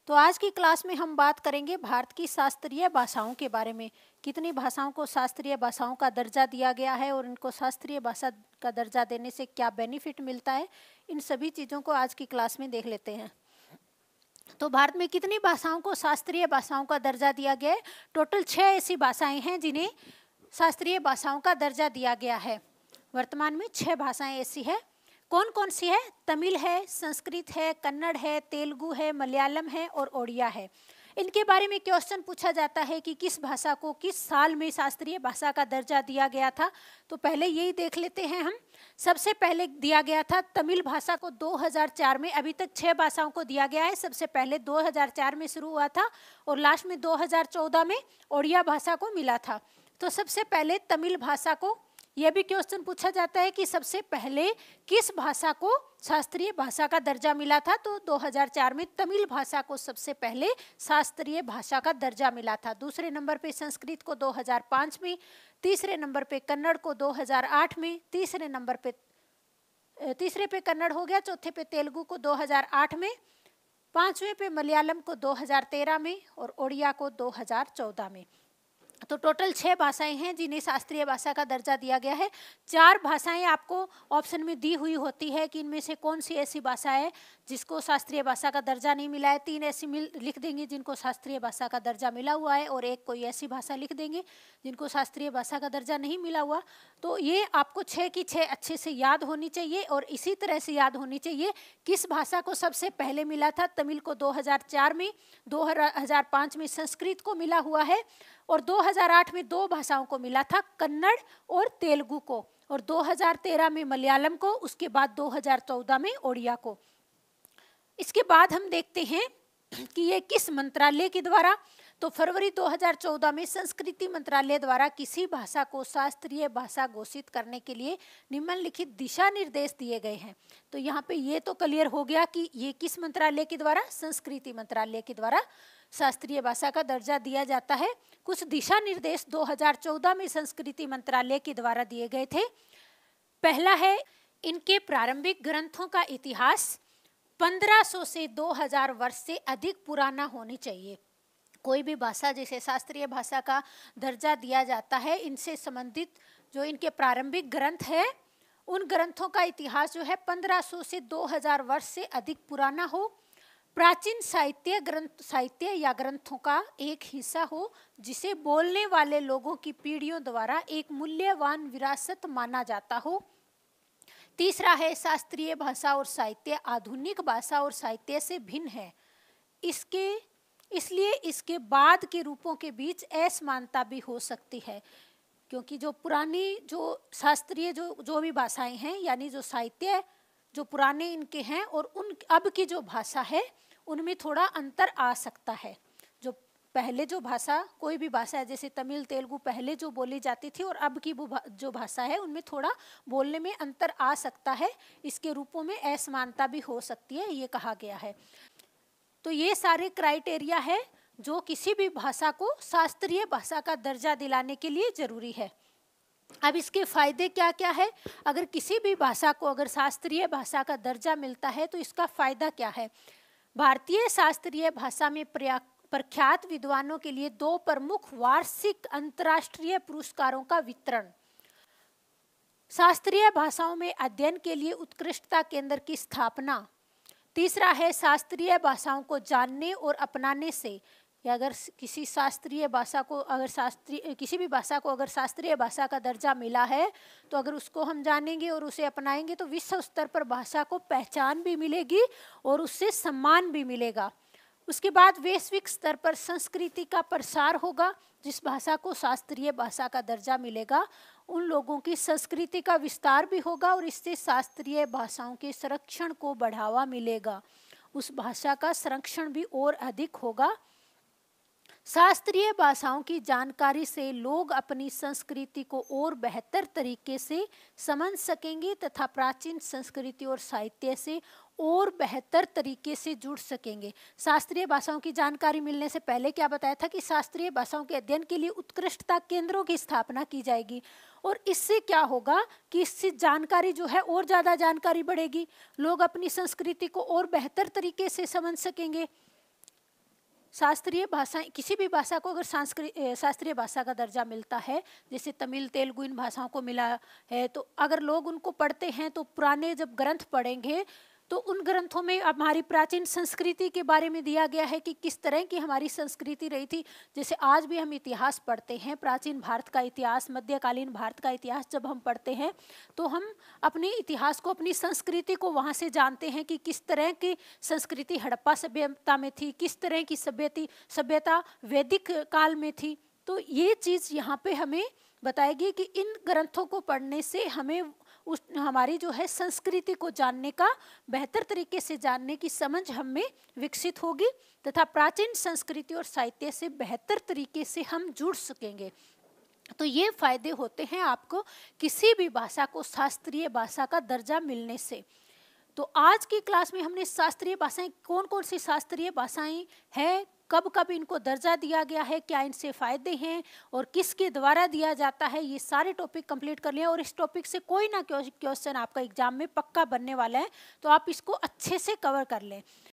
तो आज की क्लास में हम बात करेंगे भारत की शास्त्रीय भाषाओं के बारे में। कितनी भाषाओं को शास्त्रीय भाषाओं का दर्जा दिया गया है और इनको शास्त्रीय भाषा का दर्जा देने से क्या बेनिफिट मिलता है, इन सभी चीज़ों को आज की क्लास में देख लेते हैं। तो भारत में कितनी भाषाओं को शास्त्रीय भाषाओं का दर्जा दिया गया है? टोटल 6 ऐसी भाषाएं हैं जिन्हें शास्त्रीय भाषाओं का दर्जा दिया गया है। वर्तमान में 6 भाषाएं ऐसी है। कौन कौन सी है? तमिल है, संस्कृत है, कन्नड़ है, तेलुगु है, मलयालम है और ओडिया है। इनके बारे में क्वेश्चन पूछा जाता है कि किस भाषा को किस साल में शास्त्रीय भाषा का दर्जा दिया गया था। तो पहले यही देख लेते हैं हम। सबसे पहले दिया गया था तमिल भाषा को 2004 में। अभी तक 6 भाषाओं को दिया गया है। सबसे पहले 2004 में शुरू हुआ था और लास्ट में 2014 में ओडिया भाषा को मिला था। तो सबसे पहले तमिल भाषा को, यह भी क्वेश्चन पूछा जाता है कि सबसे पहले किस भाषा को शास्त्रीय भाषा का दर्जा मिला था। तो 2004 में तमिल भाषा को सबसे पहले शास्त्रीय भाषा का दर्जा मिला था। दूसरे नंबर पे संस्कृत को 2005 में, तीसरे नंबर पे कन्नड़ को 2008 में, तीसरे पे कन्नड़ हो गया, चौथे पे तेलुगु को 2008 में, पांचवें पे मलयालम को 2013 में और ओडिया को 2014 में। तो टोटल 6 भाषाएं हैं जिन्हें शास्त्रीय भाषा का दर्जा दिया गया है। 4 भाषाएं आपको ऑप्शन में दी हुई होती है कि इनमें से कौन सी ऐसी भाषा है जिसको शास्त्रीय भाषा का दर्जा नहीं मिला है। 3 ऐसी लिख देंगे जिनको शास्त्रीय भाषा का दर्जा मिला हुआ है और एक कोई ऐसी भाषा लिख देंगे जिनको शास्त्रीय भाषा का दर्जा नहीं मिला हुआ। तो ये आपको 6 की 6 अच्छे से याद होनी चाहिए और इसी तरह से याद होनी चाहिए किस भाषा को सबसे पहले मिला था। तमिल को 2004 में, 2005 में संस्कृत को मिला हुआ है और 2008 में 2 भाषाओं को मिला था, कन्नड़ और तेलुगु को, और 2013 में मलयालम को, उसके बाद 2014 में ओडिया को। इसके बाद हम देखते हैं कि ये किस मंत्रालय के द्वारा। तो फरवरी 2014 में संस्कृति मंत्रालय द्वारा किसी भाषा को शास्त्रीय भाषा घोषित करने के लिए निम्नलिखित दिशा निर्देश दिए गए हैं। तो यहाँ पे ये तो क्लियर हो गया कि ये किस मंत्रालय के द्वारा? संस्कृति मंत्रालय के द्वारा शास्त्रीय भाषा का दर्जा दिया जाता है। कुछ दिशा निर्देश 2014 में संस्कृति मंत्रालय के द्वारा दिए गए थे। पहला है, इनके प्रारंभिक ग्रंथों का इतिहास 1500 से 2000 वर्ष से अधिक पुराना होनी चाहिए। कोई भी भाषा जैसे शास्त्रीय भाषा का दर्जा दिया जाता है, इनसे संबंधित जो इनके प्रारंभिक ग्रंथ है, उन ग्रंथों का इतिहास जो है 1500 से 2000 वर्ष से अधिक पुराना हो। प्राचीन साहित्य या ग्रंथों का एक हिस्सा हो जिसे बोलने वाले लोगों की पीढ़ियों द्वारा एक मूल्यवान विरासत माना जाता हो। तीसरा है, शास्त्रीय भाषा और साहित्य आधुनिक भाषा और साहित्य से भिन्न है, इसलिए इसके बाद के रूपों के बीच असमानता भी हो सकती है। क्योंकि जो पुरानी जो शास्त्रीय जो भी भाषाएं हैं, यानी जो साहित्य जो पुराने इनके हैं और उन अब की जो भाषा है उनमें थोड़ा अंतर आ सकता है। जो पहले जो भाषा, कोई भी भाषा है जैसे तमिल तेलुगु पहले जो बोली जाती थी और अब की जो भाषा है उनमें थोड़ा बोलने में अंतर आ सकता है, इसके रूपों में असमानता भी हो सकती है, ये कहा गया है। तो ये सारे क्राइटेरिया है जो किसी भी भाषा को शास्त्रीय भाषा का दर्जा दिलाने के लिए जरूरी है। अब इसके फायदे क्या क्या है? अगर किसी भी भाषा को अगर शास्त्रीय भाषा का दर्जा मिलता है तो इसका फायदा क्या है? भारतीय शास्त्रीय भाषा में प्रख्यात विद्वानों के लिए 2 प्रमुख वार्षिक अंतर्राष्ट्रीय पुरस्कारों का वितरण, शास्त्रीय भाषाओं में अध्ययन के लिए उत्कृष्टता केंद्र की स्थापना। तीसरा है, शास्त्रीय भाषाओं को जानने और अपनाने से, या अगर किसी भी भाषा को अगर शास्त्रीय भाषा का दर्जा मिला है तो अगर उसको हम जानेंगे और उसे अपनाएंगे तो विश्व स्तर पर भाषा को पहचान भी मिलेगी और उससे सम्मान भी मिलेगा। उसके बाद वैश्विक स्तर पर संस्कृति का प्रसार होगा। जिस भाषा को शास्त्रीय भाषा का दर्जा मिलेगा उन लोगों की संस्कृति का विस्तार भी होगा और इससे शास्त्रीय भाषाओं के संरक्षण को बढ़ावा मिलेगा, उस भाषा का संरक्षण भी और अधिक होगा। शास्त्रीय भाषाओं की जानकारी से लोग अपनी संस्कृति को और बेहतर तरीके से समझ सकेंगे तथा प्राचीन संस्कृति और साहित्य से और बेहतर तरीके से जुड़ सकेंगे। शास्त्रीय भाषाओं की जानकारी मिलने से पहले क्या बताया था कि शास्त्रीय भाषाओं के अध्ययन के लिए उत्कृष्टता केंद्रों की स्थापना की जाएगी और इससे क्या होगा कि इससे जानकारी जो है और ज़्यादा जानकारी बढ़ेगी, लोग अपनी संस्कृति को और बेहतर तरीके से समझ सकेंगे। शास्त्रीय भाषाएं, किसी भी भाषा को अगर शास्त्रीय भाषा का दर्जा मिलता है, जैसे तमिल तेलुगु इन भाषाओं को मिला है, तो अगर लोग उनको पढ़ते हैं तो पुराने जब ग्रंथ पढ़ेंगे तो उन ग्रंथों में हमारी प्राचीन संस्कृति के बारे में दिया गया है कि किस तरह की हमारी संस्कृति रही थी। जैसे आज भी हम इतिहास पढ़ते हैं, प्राचीन भारत का इतिहास, मध्यकालीन भारत का इतिहास जब हम पढ़ते हैं तो हम अपने इतिहास को, अपनी संस्कृति को वहाँ से जानते हैं कि किस तरह की संस्कृति हड़प्पा सभ्यता में थी, किस तरह की सभ्यता वैदिक काल में थी। तो ये चीज़ यहाँ पे हमें बताएगी कि इन ग्रंथों को पढ़ने से हमें हमारी जो है संस्कृति को जानने का, बेहतर तरीके से जानने की समझ हमें विकसित होगी तथा प्राचीन संस्कृति और साहित्य से बेहतर तरीके से हम जुड़ सकेंगे। तो ये फायदे होते हैं आपको किसी भी भाषा को शास्त्रीय भाषा का दर्जा मिलने से। तो आज की क्लास में हमने शास्त्रीय भाषाएं, कौन कौन सी शास्त्रीय भाषाएं हैं, कब कब इनको दर्जा दिया गया है, क्या इनसे फायदे हैं और किसके द्वारा दिया जाता है, ये सारे टॉपिक कंप्लीट कर लिया। और इस टॉपिक से कोई ना क्वेश्चन आपका एग्जाम में पक्का बनने वाला है, तो आप इसको अच्छे से कवर कर लें।